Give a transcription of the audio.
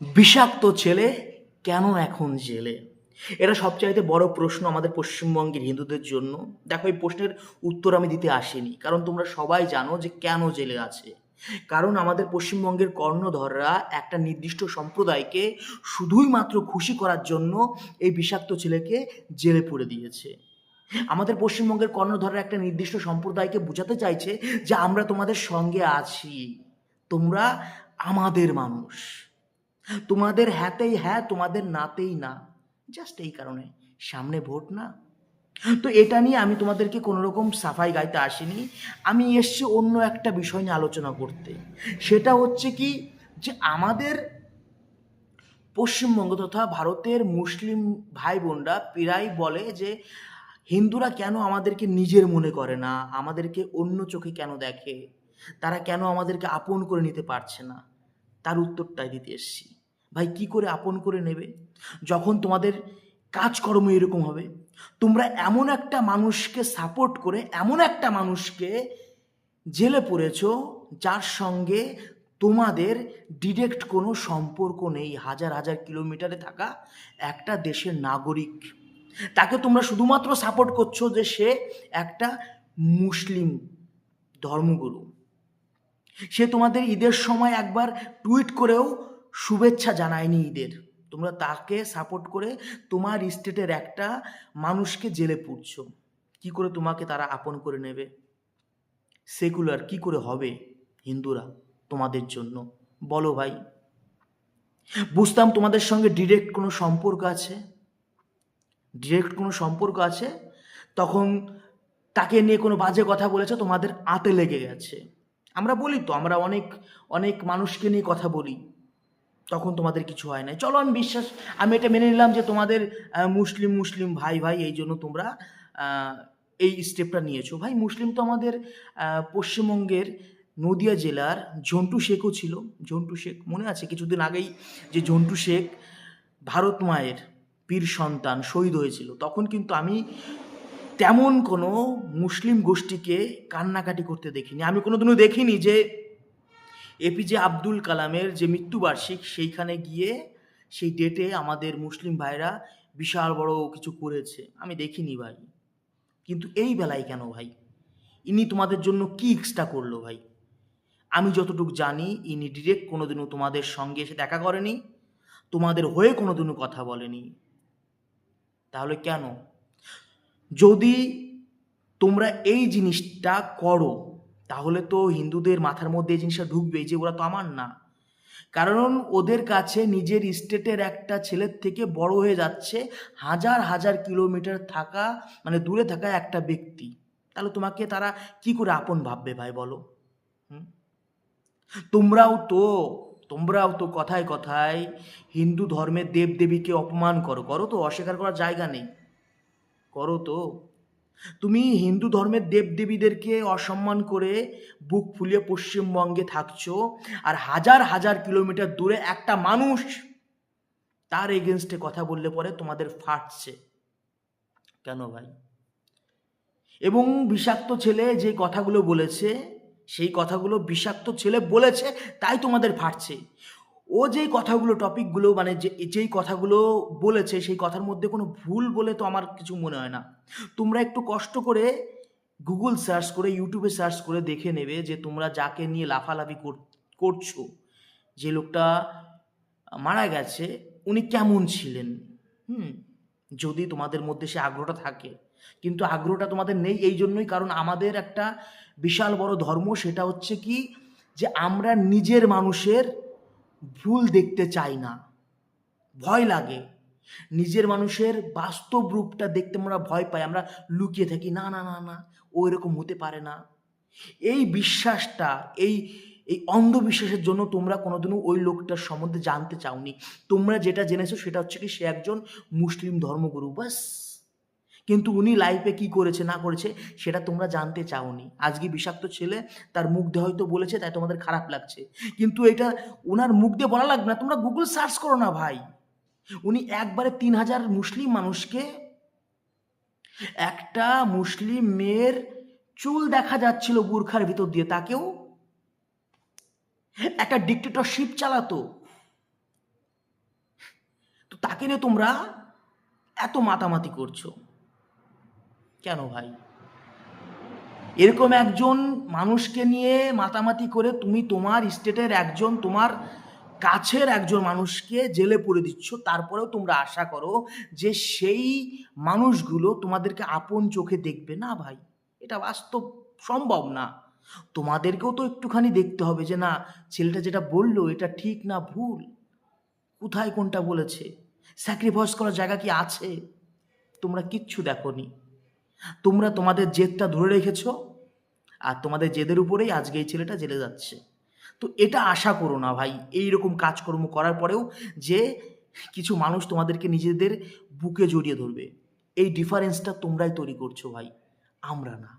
বিষাক্ত ছেলে কেন এখন জেলে? এটা সবচাইতে বড় প্রশ্ন আমাদের পশ্চিমবঙ্গের হিন্দুদের জন্য। দেখো, এই প্রশ্নের উত্তর আমি দিতে আসিনি, কারণ তোমরা সবাই জানো যে কেন জেলে আছে। কারণ আমাদের পশ্চিমবঙ্গের কর্ণধররা একটা নির্দিষ্ট সম্প্রদায়কে শুধুই মাত্র খুশি করার জন্য এই বিষাক্ত ছেলেকে জেলে পুরে দিয়েছে। আমাদের পশ্চিমবঙ্গের কর্ণধররা একটা নির্দিষ্ট সম্প্রদায়কে বোঝাতে চাইছে যে আমরা তোমাদের সঙ্গে আছি, তোমরা আমাদের মানুষ, তোমাদের হ্যাঁতেই হ্যাঁ, তোমাদের নাতেই না। জাস্ট এই কারণে সামনে ভোট না। তো এটা নিয়ে আমি তোমাদেরকে কোনো রকম সাফাই গাইতে আসিনি। আমি এসছি অন্য একটা বিষয় নিয়ে আলোচনা করতে। সেটা হচ্ছে কি, যে আমাদের পশ্চিমবঙ্গ তথা ভারতের মুসলিম ভাই বোনরা প্রায় বলে যে হিন্দুরা কেন আমাদেরকে নিজের মনে করে না, আমাদেরকে অন্য চোখে কেন দেখে, তারা কেন আমাদেরকে আপন করে নিতে পারছে না। তার উত্তরটাই দিতে এসছি। ভাই, কি করে আপন করে নেবে যখন তোমাদের কাজকর্ম এরকম হবে? তোমরা এমন একটা মানুষকে সাপোর্ট করে এমন একটা মানুষকে জেলে পড়েছো যার সঙ্গে তোমাদের ডিরেক্ট কোনো সম্পর্ক নেই, হাজার হাজার কিলোমিটারে থাকা একটা দেশের নাগরিক। তাকে তোমরা শুধুমাত্র সাপোর্ট করছো যে সে একটা মুসলিম ধর্মগুরু। সে তোমাদের ঈদের সময় একবার টুইট করেও শুভেচ্ছা জানায়নি ঈদের। তোমরা তাকে সাপোর্ট করে তোমার স্টেটের একটা মানুষকে জেলে পুরছো। কি করে তোমাকে তারা আপন করে নেবে? সেকুলার কি করে হবে হিন্দুরা তোমাদের জন্য? বলো ভাই। বুঝতাম তোমাদের সঙ্গে ডিরেক্ট কোনো সম্পর্ক আছে, তখন তাকে নিয়ে কোনো বাজে কথা বলেছে, তোমাদের আঁতে লেগে গেছে। আমরা বলি তো, আমরা অনেক অনেক মানুষকে নিয়ে কথা বলি, তখন তোমাদের কিছু হয় না। চলো, আমি এটা মেনে নিলাম যে তোমাদের মুসলিম মুসলিম ভাই ভাই, এই জন্য তোমরা আহ, এই স্টেপটা নিয়েছো। ভাই, মুসলিম তো আমাদের পশ্চিমবঙ্গের নদিয়া জেলার ঝন্টু শেখও ছিল। ঝন্টু শেখ মনে আছে কিছুদিন আগেই, যে ঝন্টু শেখ ভারত মায়ের পীর সন্তান শহীদ হয়েছিল, তখন কিন্তু আমি তেমন কোনো মুসলিম গোষ্ঠীকে কান্নাকাটি করতে দেখিনি। আমি কোনোদিনও দেখিনি যে এপিজে আব্দুল কালামের যে মৃত্যুবার্ষিক, সেইখানে গিয়ে সেই ডেটে আমাদের মুসলিম ভাইরা বিশাল বড় কিছু করেছে, আমি দেখিনি ভাই। কিন্তু এই বেলায় কেন ভাই? ইনি তোমাদের জন্য কি এক্সট্রা করলো ভাই? আমি যতটুকু জানি, ইনি ডিরেক্ট কোনোদিনও তোমাদের সঙ্গে এসে দেখা করেনি, তোমাদের হয়ে কোনোদিনও কথা বলেনি। তাহলে কেন? যদি তোমরা এই জিনিসটা করো, তাহলে তো হিন্দুদের মাথার মধ্যে এই জিনিসটা ঢুকবেই যে ওরা তো আমার না। কারণ ওদের কাছে নিজের স্টেটের একটা ছেলের থেকে বড় হয়ে যাচ্ছে হাজার হাজার কিলোমিটার থাকা, মানে দূরে থাকা একটা ব্যক্তি। তাহলে তোমাকে তারা কি করে আপন ভাববে ভাই, বলো? হুম? তোমরাও তো তোমরাও তো কথায় কথায় হিন্দু ধর্মের দেবদেবীকে অপমান করো, করো তো, অস্বীকার করার জায়গা নেই, করো তো। তুমি হিন্দু ধর্মের দেবদেবীদেরকে অসম্মান করে বুক ফুলিয়ে পশ্চিমবঙ্গে থাকছো, আর হাজার হাজার কিলোমিটার দূরে একটা মানুষ তার এগেনস্টে কথা বললে পরে তোমাদের ফাটছে কেন ভাই? এবং বিষাক্ত ছেলে যে কথাগুলো বলেছে, সেই কথাগুলো বিষাক্ত ছেলে বলেছে, তাই তোমাদের ফাটছে। ও যেই কথাগুলো টপিকগুলো, মানে যেই কথাগুলো বলেছে, সেই কথার মধ্যে কোনো ভুল বলে তো আমার কিছু মনে হয় না। তোমরা একটু কষ্ট করে গুগল সার্চ করে, ইউটিউবে সার্চ করে দেখে নেবে যে তোমরা যাকে নিয়ে লাফালাফি করছো, যে লোকটা মারা গেছে, উনি কেমন ছিলেন। হুম, যদি তোমাদের মধ্যে সে আগ্রহটা থাকে। কিন্তু আগ্রহটা তোমাদের নেই এই জন্যই কারণ আমাদের একটা বিশাল বড় ধর্ম, সেটা হচ্ছে কি, যে আমরা নিজের মানুষের ভুল দেখতে চাই না, ভয় লাগে। নিজের মানুষের বাস্তব রূপটা দেখতে আমরা ভয় পাই, আমরা লুকিয়ে থাকি, না না না না, ও এরকম হতে পারে না। এই বিশ্বাসটা, এই এই অন্ধবিশ্বাসের জন্য তোমরা কোনোদিনও ওই লোকটার সম্বন্ধে জানতে চাওনি। তোমরা যেটা জেনেছো সেটা হচ্ছে কি, সে একজন মুসলিম ধর্মগুরু, বাস। কিন্তু উনি লাইফে কি করেছে না করেছে সেটা তোমরা জানতে চাওনি। আজকে বিষাক্ত ছেলে তার মুখ দিয়ে হয়তো বলেছে, তাই তোমাদের খারাপ লাগছে, কিন্তু এটা ওনার মুখ দিয়ে বলা লাগবে না। তোমরা গুগল সার্চ করো না ভাই। উনি একবারে 3,000 মুসলিম মানুষকে, একটা মুসলিম মেয়ের চুল দেখা যাচ্ছিল বুরখার ভিতর দিয়ে, তাকেও একটা ডিক্টেটরশিপ চালাতো। তাকে নিয়ে তোমরা এত মাতামাতি করছো কেন ভাই? এরকম একজন মানুষকে নিয়ে মাতামাতি করে তুমি তোমার স্টেটের একজন, তোমার কাছের একজন মানুষকে জেলে পুরে দিচ্ছ, তারপরেও তোমরা আশা করো যে সেই মানুষগুলো তোমাদেরকে আপন চোখে দেখবে না ভাই। এটা বাস্তব সম্ভব না। তোমাদেরকেও তো একটুখানি দেখতে হবে যে না, ছেলেটা যেটা বললো এটা ঠিক না ভুল, কোথায় কোনটা বলেছে, স্যাক্রিফাইস করার জায়গা কি আছে? তোমরা কিচ্ছু দেখোনি। তোমরা তোমাদের জেদটা ধরে রেখেছো, আর তোমাদের জেদের উপরেই আজকে এই ছেলেটা জেলে যাচ্ছে। তো এটা আশা করো না ভাই, এই রকম কাজকর্ম করার পরেও যে কিছু মানুষ তোমাদেরকে নিজেদের বুকে জড়িয়ে ধরবে। এই ডিফারেন্সটা তোমরাই তৈরি করছো ভাই, আমরা না।